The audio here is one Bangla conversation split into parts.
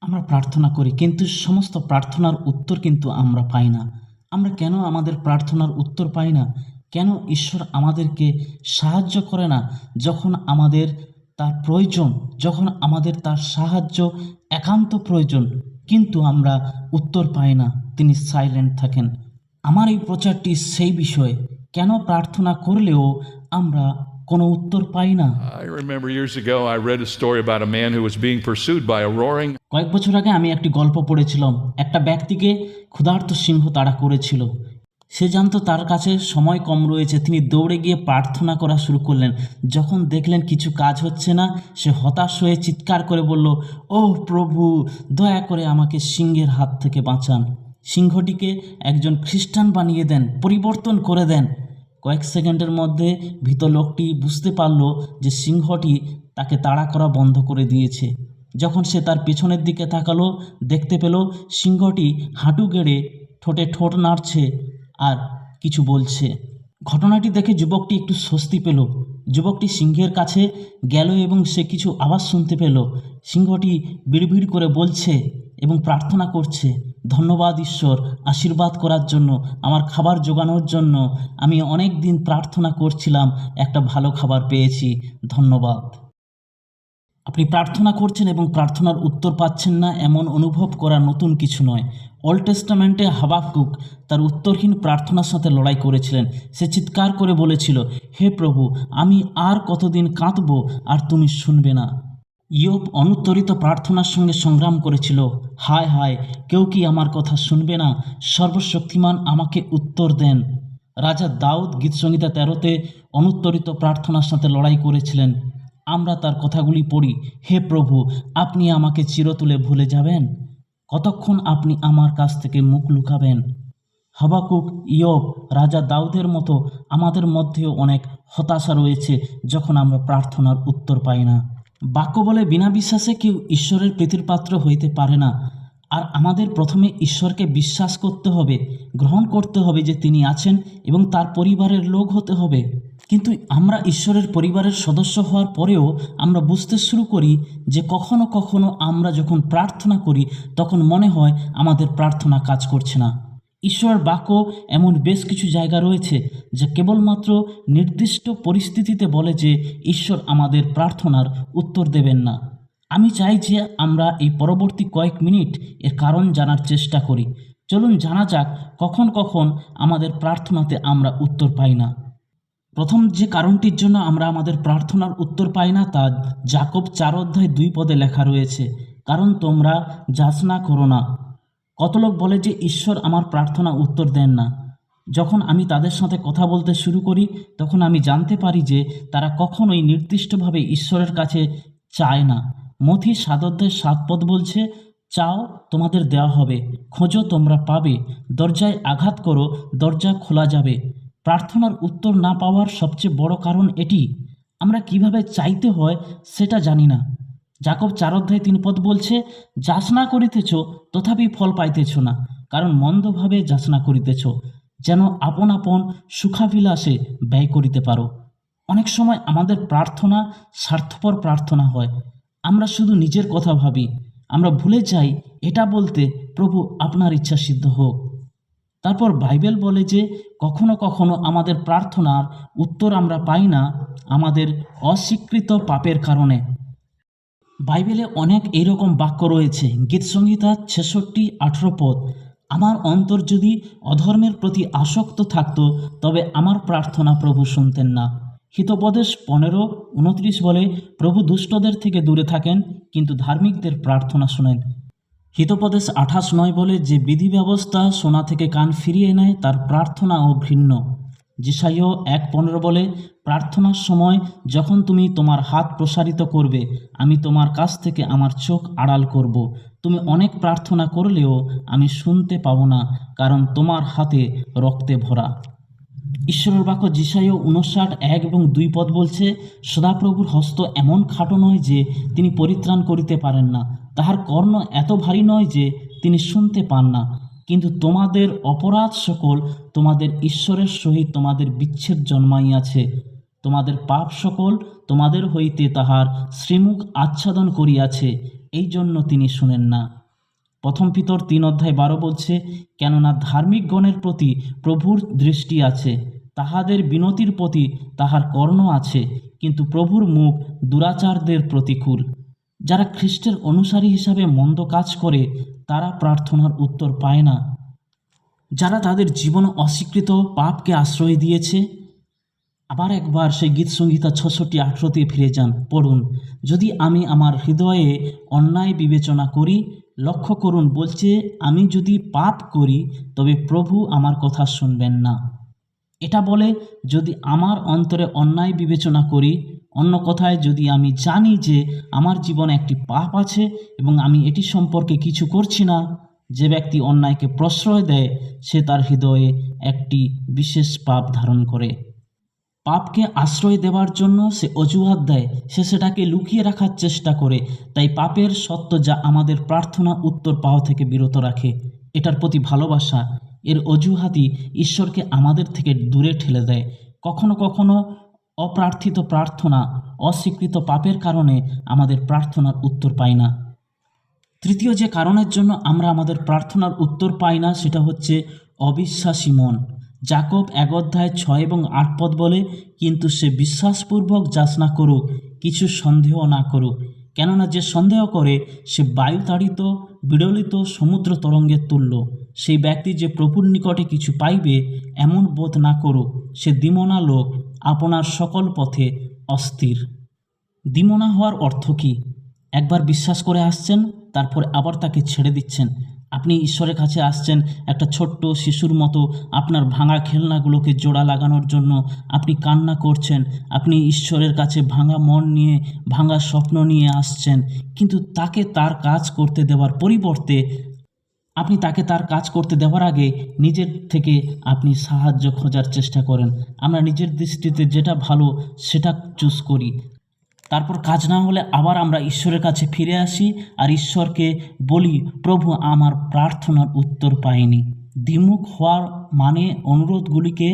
আমরা প্রার্থনা করি কিন্তু সমস্ত প্রার্থনার উত্তর কিন্তু আমরা পাই না। আমরা কেন আমাদের প্রার্থনার উত্তর পাই না? কেন ঈশ্বর আমাদেরকে সাহায্য করে না যখন আমাদের তার প্রয়োজন, যখন আমাদের তার সাহায্য একান্ত প্রয়োজন, কিন্তু আমরা উত্তর পাই না, তিনি সাইলেন্ট থাকেন। আমার এই প্রচারটি সেই বিষয়ে, কেন প্রার্থনা করলেও আমরা কোনো উত্তর পাই না। I remember years ago I read a story about a man who was being pursued by a roaring কয়েক বছর আগে আমি একটি গল্প পড়েছিলাম। একটা ব্যক্তিকে ক্ষুধার্ত সিংহ তাড়া করেছিল। সে জানতো তার কাছে সময় কম রয়েছে। তিনি দৌড়ে গিয়ে প্রার্থনা করা শুরু করলেন। যখন দেখলেন কিছু কাজ হচ্ছে না, সে হতাশ হয়ে চিৎকার করে বলল, ওহ প্রভু, দয়া করে আমাকে সিংহের হাত থেকে বাঁচান। সিংহটিকে একজন খ্রিস্টান বানিয়ে দেন, পরিবর্তন করে দেন। কয়েক সেকেন্ডের মধ্যে ভীত লোকটি বুঝতে পারল যে সিংহটি তাকে তাড়া করা বন্ধ করে দিয়েছে। যখন সে তার পেছনের দিকে তাকালো, দেখতে পেল সিংহটি হাঁটু গেড়ে ঠোঁটে ঠোঁট নাড়ছে আর কিছু বলছে। ঘটনাটি দেখে যুবকটি একটু স্বস্তি পেল। যুবকটি সিংহের কাছে গেল এবং সে কিছু আওয়াজ শুনতে পেল। সিংহটি বিড়বিড় করে বলছে এবং প্রার্থনা করছে, ধন্যবাদ ঈশ্বর, আশীর্বাদ করার জন্য, আমার খাবার জোগানোর জন্য। আমি অনেক দিন প্রার্থনা করছিলাম, একটা ভালো খাবার পেয়েছি, ধন্যবাদ। আপনি প্রার্থনা করছেন এবং প্রার্থনার উত্তর পাচ্ছেন না, এমন অনুভব করা নতুন কিছু নয়। ওল্ড টেস্টামেন্টে হাবাক্কুক তার উত্তরহীন প্রার্থনার সাথে লড়াই করেছিলেন। সে চিৎকার করে বলেছিল, হে প্রভু, আমি আর কতদিন কাঁদব আর তুমি শুনবে না। ইয়োব অনুত্তরিত প্রার্থনার সঙ্গে সংগ্রাম করেছিল। হায় হায়, কেউ কি আমার কথা শুনবে না? সর্বশক্তিমান আমাকে উত্তর দেন। রাজা দাউদ গীতসংহিতা 13-তে অনুত্তরিত প্রার্থনার সাথে লড়াই করেছিলেন। আমরা তার কথাগুলি পড়ি, হে প্রভু, আপনি আমাকে চিরতরে ভুলে যাবেন? কতক্ষণ আপনি আমার কাছ থেকে মুখ লুকাবেন? হাবাক্কুক, ইয়োব, রাজা দাউদের মতো আমাদের মধ্যেও অনেক হতাশা রয়েছে যখন আমরা প্রার্থনার উত্তর পাই না। বাক্য বলে বিনা বিশ্বাসে কেউ ঈশ্বরের প্রীতির পাত্র হইতে পারে না। আর আমাদের প্রথমে ঈশ্বরকে বিশ্বাস করতে হবে, গ্রহণ করতে হবে যে তিনি আছেন এবং তার পরিবারের লোক হতে হবে। কিন্তু আমরা ঈশ্বরের পরিবারের সদস্য হওয়ার পরেও আমরা বুঝতে শুরু করি যে কখনো কখনো আমরা যখন প্রার্থনা করি তখন মনে হয় আমাদের প্রার্থনা কাজ করছে না। ঈশ্বরের বাক্য এমন বেশ কিছু জায়গা রয়েছে যা কেবলমাত্র নির্দিষ্ট পরিস্থিতিতে বলে যে ঈশ্বর আমাদের প্রার্থনার উত্তর দেবেন না। আমি চাই যে আমরা এই পরবর্তী কয়েক মিনিট এর কারণ জানার চেষ্টা করি। চলুন জানা যাক কখন কখন আমাদের প্রার্থনাতে আমরা উত্তর পাই না। প্রথম যে কারণটির জন্য আমরা আমাদের প্রার্থনার উত্তর পাই না তা যাকব 4:2 লেখা রয়েছে, কারণ তোমরা যাচনা করো না। কত লোক বলে যে ঈশ্বর আমার প্রার্থনা উত্তর দেন না। যখন আমি তাদের সাথে কথা বলতে শুরু করি তখন আমি জানতে পারি যে তারা কখনোই নির্দিষ্টভাবে ঈশ্বরের কাছে চায় না। মথি 7:7 বলছে, চাও তোমাদের দেওয়া হবে, খোঁজো তোমরা পাবে, দরজায় আঘাত করো দরজা খোলা যাবে। প্রার্থনার উত্তর না পাওয়ার সবচেয়ে বড় কারণ এটি, আমরা কিভাবে চাইতে হয় সেটা জানি না। যাকব 4:3 বলছে, যাচনা করিতেছ তথাপি ফল পাইতেছ না, কারণ মন্দভাবে যাচনা করিতেছ, যেন আপন আপন সুখাভিলাষে ব্যয় করিতে পারো। অনেক সময় আমাদের প্রার্থনা স্বার্থপর প্রার্থনা হয়। আমরা শুধু নিজের কথা ভাবি। আমরা ভুলে যাই এটা বলতে, প্রভু আপনার ইচ্ছা সিদ্ধ হোক। তারপর বাইবেল বলে যে কখনো কখনো আমাদের প্রার্থনার উত্তর আমরা পাই না আমাদের অস্বীকৃত পাপের কারণে। বাইবেলে অনেক এইরকম বাক্য রয়েছে। গীতসংহিতা 66:18, আমার অন্তর যদি অধর্মের প্রতি আসক্ত থাকতো তবে আমার প্রার্থনা প্রভু শুনতেন না। হিতোপদেশ 15:29 বলে, প্রভু দুষ্টদের থেকে দূরে থাকেন কিন্তু ধার্মিকদের প্রার্থনা শোনেন। হিতোপদেশ 28:9 বলে, যে বিধি ব্যবস্থা শোনা থেকে কান ফিরিয়ে নেয় তার প্রার্থনাও ঘৃণ্য। যেসাইয় 1:15 বলে, প্রার্থনার সময় যখন তুমি তোমার হাত প্রসারিত করবে আমি তোমার কাছ থেকে আমার চোখ আড়াল করব। তুমি অনেক প্রার্থনা করলেও আমি শুনতে পাবো না, কারণ তোমার হাতে রক্তে ভরা। ঈশ্বরের বাক্য যেসাইয় 59:1-2 বলছে, সদাপ্রভুর হস্ত এমন খাটো নয় যে তিনি পরিত্রাণ করিতে পারেন না, তাহার কর্ণ এত ভারী নয় যে তিনি শুনতে পান না, কিন্তু তোমাদের অপরাধ সকল তোমাদের ঈশ্বরের সহিত তোমাদের বিচ্ছেদ জন্মাইয়াছে। তোমাদের পাপ সকল তোমাদের হইতে তাহার শ্রীমুখ আচ্ছাদন করিয়াছে। এই জন্য তিনি শুনেন না। প্রথম পিতর 3:12 বলছে, কেননা ধার্মিকগণের প্রতি প্রভুর দৃষ্টি আছে, তাহাদের বিনতির প্রতি তাহার কর্ণ আছে, কিন্তু প্রভুর মুখ দুরাচারদের প্রতিকূল। যারা খ্রিস্টের অনুসারী হিসাবে মন্দ কাজ করে তারা প্রার্থনার উত্তর পায় না। যারা তাদের জীবন অস্বীকৃত পাপকে আশ্রয় দিয়েছে। আবার একবার সেই গীতসংহিতা 66-18 ফিরে যান, পড়ুন। যদি আমি আমার হৃদয়ে অন্যায় বিবেচনা করি, লক্ষ্য করুন বলছে, আমি যদি পাপ করি তবে প্রভু আমার কথা শুনবেন না। এটা বলে যদি আমার অন্তরে অন্যায় বিবেচনা করি, অন্য কথায় যদি আমি জানি যে আমার জীবনে একটি পাপ আছে এবং আমি এটি সম্পর্কে কিছু করছি না। যে ব্যক্তি অন্যায়কে প্রশ্রয় দেয় সে তার হৃদয়ে একটি বিশেষ পাপ ধারণ করে। পাপকে আশ্রয় দেওয়ার জন্য সে অজুহাত দেয়, সে সেটাকে লুকিয়ে রাখার চেষ্টা করে। তাই পাপের সত্য যা আমাদের প্রার্থনা উত্তর পাওয়া থেকে বিরত রাখে। এটার প্রতি ভালোবাসা, এর অজুহাতই ঈশ্বরকে আমাদের থেকে দূরে ঠেলে দেয়। কখনো কখনো অপ্রার্থিত প্রার্থনা, অস্বীকৃত পাপের কারণে আমাদের প্রার্থনার উত্তর পাই না। তৃতীয় যে কারণের জন্য আমরা আমাদের প্রার্থনার উত্তর পাই না সেটা হচ্ছে অবিশ্বাসী মন। যাকব 1:6 এবং 8 পদ বলে, কিন্তু সে বিশ্বাসপূর্বক যাচনা করুক, কিছু সন্দেহ না করুক, কেননা যে সন্দেহ করে সে বায়ুতাড়িত বিড়লিত সমুদ্র তরঙ্গের তুল্য। সেই ব্যক্তি যে প্রভুর নিকটে কিছু পাইবে এমন বোধ না করুক, সে দ্বিমনা লোক, আপনার সকল পথে অস্থির। দ্বিমনা হওয়ার অর্থ কী? একবার বিশ্বাস করে আসছেন, তারপরে আবার তাকে ছেড়ে দিচ্ছেন। আপনি ঈশ্বরের কাছে আসছেন একটা ছোট্ট শিশুর মতো, আপনার ভাঙা খেলনাগুলোকে জোড়া লাগানোর জন্য আপনি কান্না করছেন। আপনি ঈশ্বরের কাছে ভাঙা মন নিয়ে, ভাঙা স্বপ্ন নিয়ে আসছেন, কিন্তু তাকে তার কাজ করতে দেওয়ার পরিবর্তে আপনি তাকে তার কাজ করতে দেওয়ার আগে নিজের থেকে আপনি সাহায্য খোঁজার চেষ্টা করেন। আমরা নিজের দৃষ্টিতে যেটা ভালো সেটা চুজ করি, তারপর কাজ না হলে আবার আমরা ঈশ্বরের কাছে ফিরে আসি আর ঈশ্বরকে বলি, প্রভু আমার প্রার্থনার উত্তর পাইনি। দ্বিমুখ হওয়ার মানে অনুরোধগুলিকে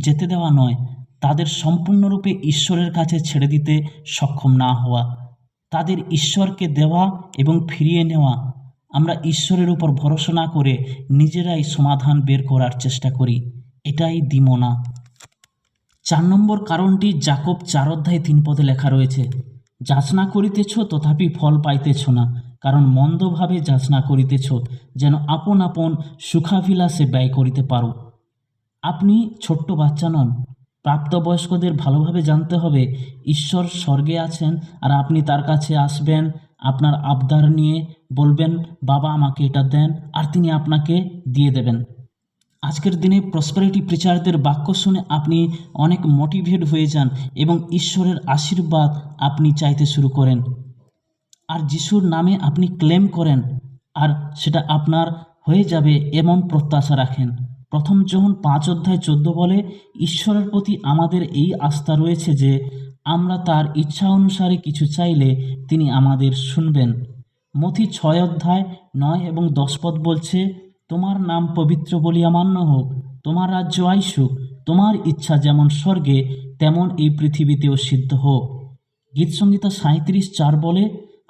যেতে দেওয়া নয়, তাদের সম্পূর্ণরূপে ঈশ্বরের কাছে ছেড়ে দিতে সক্ষম না হওয়া, তাদের ঈশ্বরকে দেওয়া এবং ফিরিয়ে নেওয়া। আমরা ঈশ্বরের উপর ভরসা না করে নিজেরাই সমাধান বের করার চেষ্টা করি, এটাই দ্বিমনা। 4 নম্বর কারণটি যাকব 4:3 পদে লেখা রয়েছে, যাচনা করিতেছ তথাপি ফল পাইতেছ না, কারণ মন্দভাবে যাচনা করিতেছ, যেন আপন আপন সুখাভিলাষে ব্যয় করিতে পারো। আপনি ছোট্ট বাচ্চা নন। প্রাপ্তবয়স্কদের ভালোভাবে জানতে হবে ঈশ্বর স্বর্গে আছেন আর আপনি তার কাছে আসবেন, আপনার আবদার নিয়ে বলবেন, বাবা আমাকে এটা দেন, আর তিনি আপনাকে দিয়ে দেবেন। আজকের দিনে প্রসপারিটি প্রিচারদের বাক্য শুনে আপনি অনেক মোটিভেট হয়ে যান এবং ঈশ্বরের আশীর্বাদ আপনি চাইতে শুরু করেন, আর যিশুর নামে আপনি ক্লেম করেন, আর সেটা আপনার হয়ে যাবে এমন প্রত্যাশা রাখেন। প্রথম যোহন 5:14 বলে, ঈশ্বরের প্রতি আমাদের এই আস্থা রয়েছে যে আমরা তার ইচ্ছা অনুসারে কিছু চাইলে তিনি আমাদের শুনবেন। মথি 6:9 এবং 10 পদ বলছে, তোমার নাম পবিত্র বলিয়া মান্য হোক, তোমার রাজ্য আইসুক, তোমার ইচ্ছা যেমন স্বর্গে তেমন এই পৃথিবীতেও সিদ্ধ হোক। গীতসংহিতা 37:4 বলে,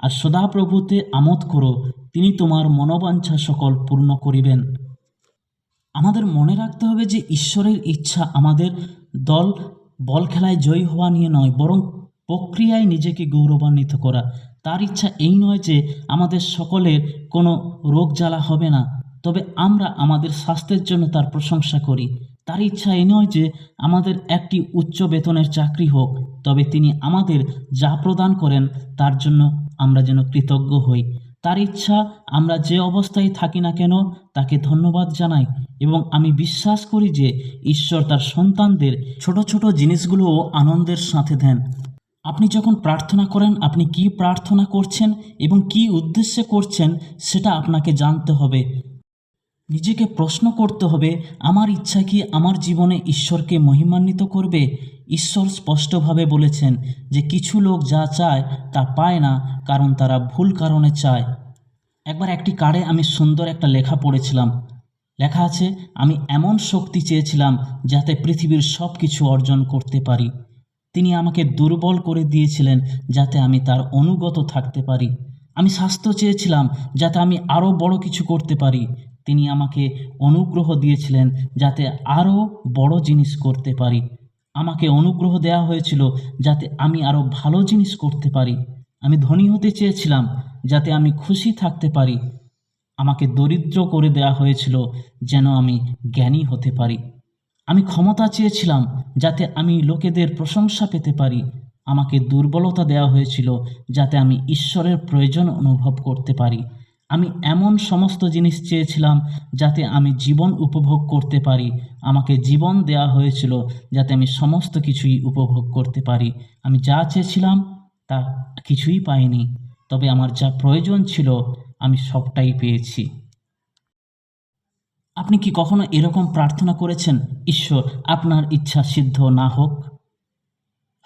আর সদাপ্রভুতে আমোদ করো, তিনি তোমার মনোবাঞ্ছা সকল পূর্ণ করিবেন। আমাদের মনে রাখতে হবে যে ঈশ্বরের ইচ্ছা আমাদের বল খেলায় জয়ী হওয়া নিয়ে নয়, বরং প্রক্রিয়ায় নিজেকে গৌরবান্বিত করা। তার ইচ্ছা এই নয় যে আমাদের সকলের কোনো রোগ জ্বালা হবে না, তবে আমরা আমাদের স্বাস্থ্যের জন্য তার প্রশংসা করি। তার ইচ্ছা এই নয় যে আমাদের একটি উচ্চ বেতনের চাকরি হোক, তবে তিনি আমাদের যা প্রদান করেন তার জন্য আমরা যেন কৃতজ্ঞ হই। তার ইচ্ছা আমরা যে অবস্থায় থাকি না কেন তাকে ধন্যবাদ জানাই, এবং আমি বিশ্বাস করি যে ঈশ্বর তার সন্তানদের ছোট ছোট জিনিসগুলোও আনন্দের সাথে দেন। আপনি যখন প্রার্থনা করেন, আপনি কি প্রার্থনা করছেন এবং কি উদ্দেশ্যে করছেন সেটা আপনাকে জানতে হবে। নিজেকে প্রশ্ন করতে হবে, আমার ইচ্ছা কি আমার জীবনে ঈশ্বরকে মহিমান্বিত করবে? ঈশ্বর স্পষ্টভাবে বলেছেন যে কিছু লোক যা চায় তা পায় না, কারণ তারা ভুল কারণে চায়। একবার একটি কার্ডে আমি সুন্দর একটা লেখা পড়েছিলাম। লেখা আছে, আমি এমন শক্তি চেয়েছিলাম যাতে পৃথিবীর সব কিছু অর্জন করতে পারি। তিনি আমাকে দুর্বল করে দিয়েছিলেন যাতে আমি তার অনুগত থাকতে পারি। আমি স্বাস্থ্য চেয়েছিলাম যাতে আমি আরও বড় কিছু করতে পারি। তিনি আমাকে অনুগ্রহ দিয়েছিলেন যাতে আরও বড় জিনিস করতে পারি। আমাকে অনুগ্রহ দেওয়া হয়েছিল যাতে আমি আরও ভালো জিনিস করতে পারি। আমি ধনী হতে চেয়েছিলাম যাতে আমি খুশি থাকতে পারি। আমাকে দরিদ্র করে দেওয়া হয়েছিল যেন আমি জ্ঞানী হতে পারি। আমি ক্ষমতা চেয়েছিলাম যাতে আমি লোকেদের প্রশংসা পেতে পারি। আমাকে দুর্বলতা দেওয়া হয়েছিল যাতে আমি ঈশ্বরের প্রয়োজন অনুভব করতে পারি। আমি এমন সমস্ত জিনিস চেয়েছিলাম যাতে আমি জীবন উপভোগ করতে পারি। আমাকে জীবন দেওয়া হয়েছিল যাতে আমি সমস্ত কিছুই উপভোগ করতে পারি। আমি যা চেয়েছিলাম তা কিছুই পাইনি, তবে আমার যা প্রয়োজন ছিল আমি সবটাই পেয়েছি। আপনি কি কখনো এরকম প্রার্থনা করেছেন, ঈশ্বর আপনার ইচ্ছা সিদ্ধ না হোক?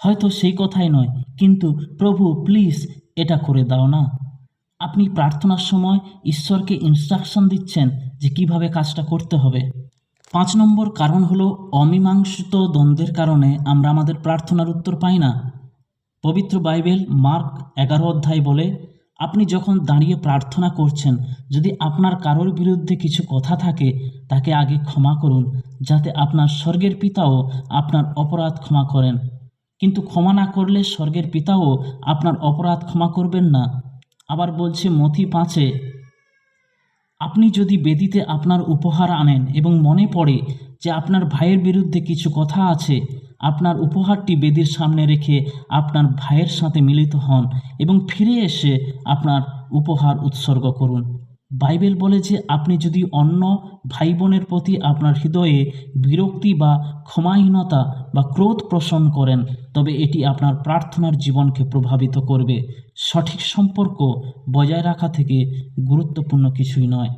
হয়তো সেই কথাই নয়, কিন্তু প্রভু প্লিজ এটা করে দাও না। আপনি প্রার্থনার সময় ঈশ্বরকে ইনস্ট্রাকশন দিচ্ছেন যে কিভাবে কাজটা করতে হবে। 5 নম্বর কারণ হলো অমীমাংসিত দ্বন্দ্বের কারণে আমরা আমাদের প্রার্থনার উত্তর পাই না। পবিত্র বাইবেল মার্ক 11 অধ্যায় বলে, আপনি যখন দাঁড়িয়ে প্রার্থনা করছেন, যদি আপনার কারোর বিরুদ্ধে কিছু কথা থাকে তাকে আগে ক্ষমা করুন, যাতে আপনার স্বর্গের পিতাও আপনার অপরাধ ক্ষমা করেন। কিন্তু ক্ষমা না করলে স্বর্গের পিতাও আপনার অপরাধ ক্ষমা করবেন না। আবার বলছে মথি 5-এ, আপনি যদি বেদিতে আপনার উপহার আনেন এবং মনে পড়ে যে আপনার ভাইয়ের বিরুদ্ধে কিছু কথা আছে, আপনার উপহারটি বেদির সামনে রেখে আপনার ভাইয়ের সাথে মিলিত হন এবং ফিরে এসে আপনার উপহার উৎসর্গ করুন। বাইবেল বলে যে আপনি যদি অন্য ভাই বোনের প্রতি আপনার হৃদয়ে বিরক্তি বা ক্ষমাহীনতা বা ক্রোধ পোষণ করেন, তবে এটি আপনার প্রার্থনার জীবনকে প্রভাবিত করবে। সঠিক সম্পর্ক বজায় রাখা থেকে গুরুত্বপূর্ণ কিছুই নয়।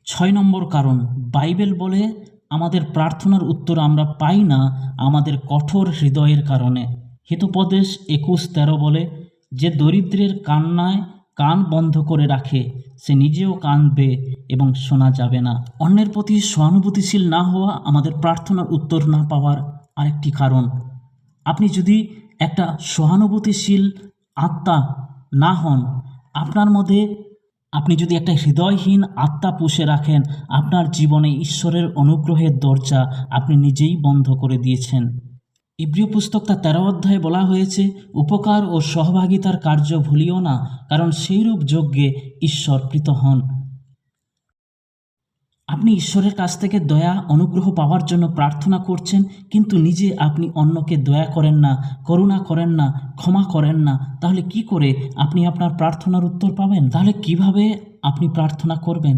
6 নম্বর কারণ, বাইবেল বলে আমাদের প্রার্থনার উত্তর আমরা পাই না আমাদের কঠোর হৃদয়ের কারণে। হিতোপদেশ 21:13 বলে, যে দরিদ্রের কান্নায় কান বন্ধ করে রাখে সে নিজেও কাঁদবে এবং শোনা যাবে না। অন্যের প্রতি সহানুভূতিশীল না হওয়া আমাদের প্রার্থনার উত্তর না পাওয়ার আরেকটি কারণ। আপনি যদি একটা সহানুভূতিশীল আত্মা না হন, আপনার মধ্যে আপনি যদি একটা হৃদয়হীন আত্মা পুষে রাখেন, আপনার জীবনে ঈশ্বরের অনুগ্রহের দরজা আপনি নিজেই বন্ধ করে দিয়েছেন। ইব্রিয় পুস্তক তার 13 অধ্যায়ে বলা হয়েছে, উপকার ও সহভাগিতার কার্য ভুলিও না, কারণ সেইরূপ যজ্ঞে ঈশ্বর প্রীত হন। আপনি ঈশ্বরের কাছ থেকে দয়া অনুগ্রহ পাওয়ার জন্য প্রার্থনা করছেন, কিন্তু নিজে আপনি অন্যকে দয়া করেন না, করুণা করেন না, ক্ষমা করেন না, তাহলে কি করে আপনি আপনার প্রার্থনার উত্তর পাবেন? তাহলে কিভাবে আপনি প্রার্থনা করবেন?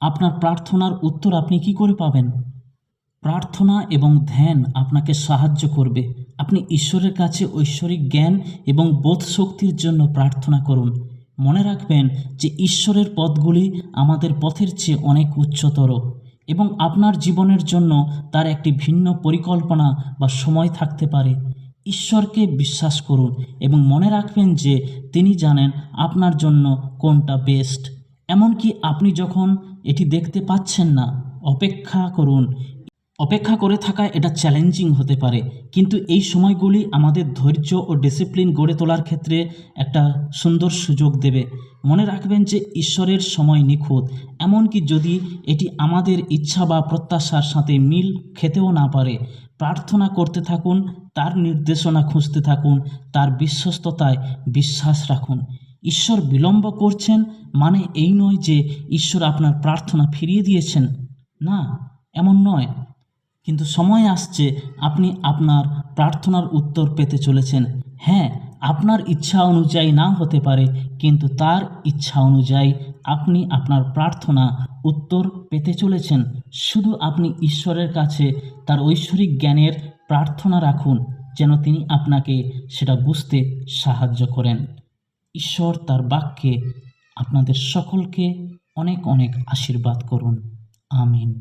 আপনার প্রার্থনার উত্তর আপনি কি করে পাবেন? প্রার্থনা এবং ধ্যান আপনাকে সাহায্য করবে। আপনি ঈশ্বরের কাছে ঐশ্বরিক জ্ঞান এবং বোধ শক্তির জন্য প্রার্থনা করুন। মনে রাখবেন যে ঈশ্বরের পথগুলি আমাদের পথের চেয়ে অনেক উচ্চতর এবং আপনার জীবনের জন্য তার একটি ভিন্ন পরিকল্পনা বা সময় থাকতে পারে। ঈশ্বরকে বিশ্বাস করুন এবং মনে রাখবেন যে তিনি জানেন আপনার জন্য কোনটা বেস্ট। এমনকি আপনি যখন এটি দেখতে পাচ্ছেন না, অপেক্ষা করুন। অপেক্ষা করে থাকা এটা চ্যালেঞ্জিং হতে পারে, কিন্তু এই সময়গুলি আমাদের ধৈর্য ও ডিসিপ্লিন গড়ে তোলার ক্ষেত্রে একটা সুন্দর সুযোগ দেবে। মনে রাখবেন যে ঈশ্বরের সময় নিখুঁত, এমনকি যদি এটি আমাদের ইচ্ছা বা প্রত্যাশার সাথে মিল খেতেও না পারে। প্রার্থনা করতে থাকুন, তার নির্দেশনা খুঁজতে থাকুন, তার বিশ্বস্ততায় বিশ্বাস রাখুন। ঈশ্বর বিলম্ব করছেন মানে এই নয় যে ঈশ্বর আপনার প্রার্থনা ফিরিয়ে দিয়েছেন, না, এমন নয়। কিন্তু সময় আসছে আপনি আপনার প্রার্থনার উত্তর পেতে চলেছেন। হ্যাঁ, আপনার ইচ্ছা অনুযায়ী না হতে পারে, কিন্তু তার ইচ্ছা অনুযায়ী আপনি আপনার প্রার্থনা উত্তর পেতে চলেছেন। শুধু আপনি ঈশ্বরের কাছে তার ঐশ্বরিক জ্ঞানের প্রার্থনা রাখুন, যেন তিনি আপনাকে সেটা বুঝতে সাহায্য করেন। ঈশ্বর তার বাক্যে আপনাদের সকলকে অনেক অনেক আশীর্বাদ করুন। আমিন।